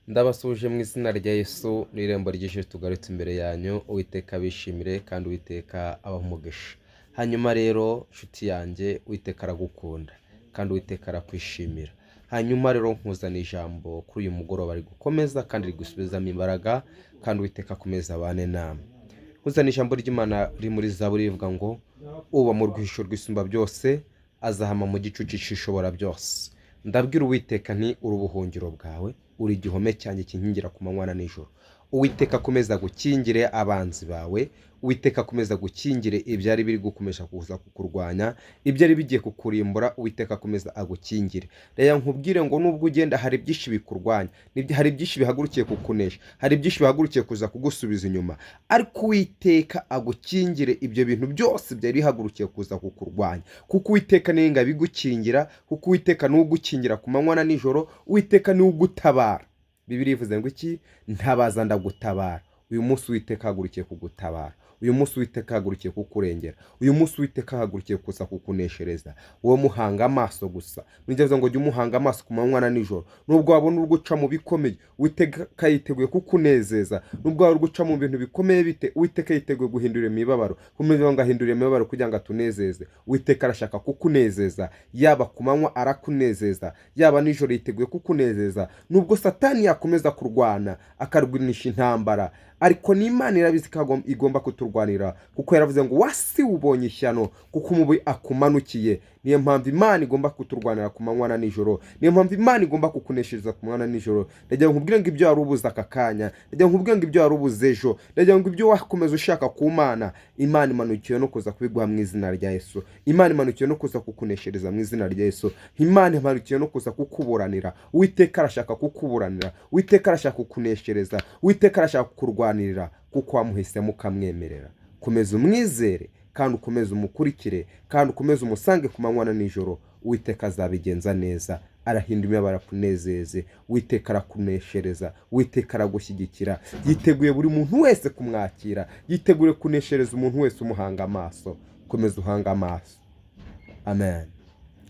Ndabasuje mu izina rya Yesu n'irembo ry'ije tugarutse imbere yanyu. Uwiteka bishimire kandi Uwiteka abahumugisha. Hanyuma rero nshuti yanjye, Uwiteka aragukunda kandi Uwiteka arakwishimira. Hanyuma rero nkuzana ijambo kuri uyu mugoroba ari gukomeza kandi rigusubizamo imbaraga, kandi Uwiteka akomeza abane namwe. Nkuzana ijambo ry'Imana riri muri Zaburi rivuga ngo uba mu rwihisho rw'isumba byose azahama mu gicucu cy'ishobora byose. Ndabwira Uwiteka nti uri ubuhungiro bwawe, uri igihome cyanjye kinkingira ku manywa na nijoro. Uwiteka akomeza gukingire abanzi bawe, Uwiteka akomeza gukingire ibyari biri gukomeza kuza kukurwanya, ibyari bigiye kukurimbura, Uwiteka akomeza agukingire. Rero nkubwire ngo nubwo ugenda hari byinshi bikurwanya, hari byinshi bihagurukiye kukunesha, hari byinshi bihagurukiye kuza kugusubiza inyuma, ariko Uwiteka agukingire ibyo bintu byose byari bihagurukiye kuza kukurwanya, kuko Uwiteka niwe ngabo igukingira, kuko Uwiteka niwe ugukingira ku manywa na nijoro, Uwiteka niwe ugutabara. Bibiliya ivuze ngo iki? Ntabaza ndagutabara. Uyu munsi Uwiteka ahagurukiye kugutabara, uyu munsi Uwiteka ahagurukiye kukurengera, uyu munsi Uwiteka ahagurukiye kuza kukuneshereza. Wowe muhanga amaso gusa. Nigeze ngo jya umuhanga amaso ku manywa na nijoro. Nubwo wabona uri guca mu bikomeye, Uwiteka yiteguye kukunezeza. Nubwo waba uri guca mu bintu bikomeye bite, Uwiteka yiteguye guhindura imibabaro. Kumenya ngo ahindure imibabaro kugira ngo atunezeze. Uwiteka arashaka kukunezeza, yaba ku manywa arakunezeza, yaba nijoro yiteguye kukunezeza. Nubwo Satani yakomeza kurwana akarwinisha intambara, ariko n'Imana irabizi ko igomba kuturwanira, kuko yaravuze ngo wasi ubonye ishyano kuko umubi akumanukiye. Niyo mpamvu Imana igomba kuturwanira ku manywa na nijoro, niyo mpamvu Imana igomba kukuneshereza ku manywa na nijoro. Ndagira ngo nkubwire ngo ibyo wari ubuze aka kanya, ndagira ngo nkubwire ngo ibyo wari ubuze ejo, ndagira ngo ibyo wakomeza ushaka ku Mana, Imana imanukiye no kuza kubiguha mu izina rya Yesu. Imana imanukiye no kuza kukuneshereza mu izina rya Yesu. Imana imanukiye no kuza kukuburanira. Uwiteka arashaka kukuburanira, Uwiteka arashaka kukuneshereza, Uwiteka arashaka kukurwanirira, kuko wamuhisemo ukamwemerera. Komeza umwizere kandi ukomeze umukurikire, kandi ukomeze umusange ku manywa na nijoro. Uwiteka azabigenza neza, arahindura imibabaro akunezeze. Uwiteka arakuneshereza, Uwiteka aragushyigikira, yiteguye buri muntu wese kumwakira, yiteguye kuneshereza umuntu wese umuhanga amaso. Komeza uhanga amaso. Amen.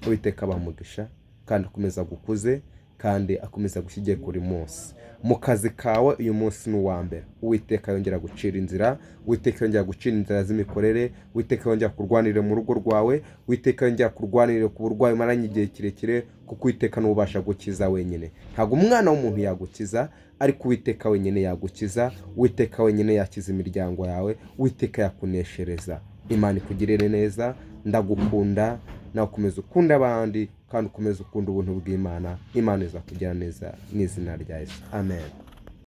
Uwiteka abamugisha kandi akomeza gukuze, kandi akomeza gushyigikira buri munsi mu kazi kawe. Uyu munsi ni uwa mbere. Uwiteka yongera gucira inzira, Uwiteka yongera gucira inzira z'imikorere, Uwiteka yongera kurwanirira mu rugo rwawe, Uwiteka yongera kurwanirira ku burwayi umaranye igihe kirekire, kuko Uwiteka niwe ubasha gukiza wenyine. Ntabwo umwana w'umuntu yagukiza, ariko Uwiteka wenyine yagukiza. Uwiteka wenyine yakiza imiryango yawe, Uwiteka yakuneshereza. Imana ikugirire neza. Ndagukunda, nawe ukomeza ukunda abandi, kandi ukomeza ukunda ubuntu bw'Imana. Imana iza kugira neza mu izina rya Yesu. Amen.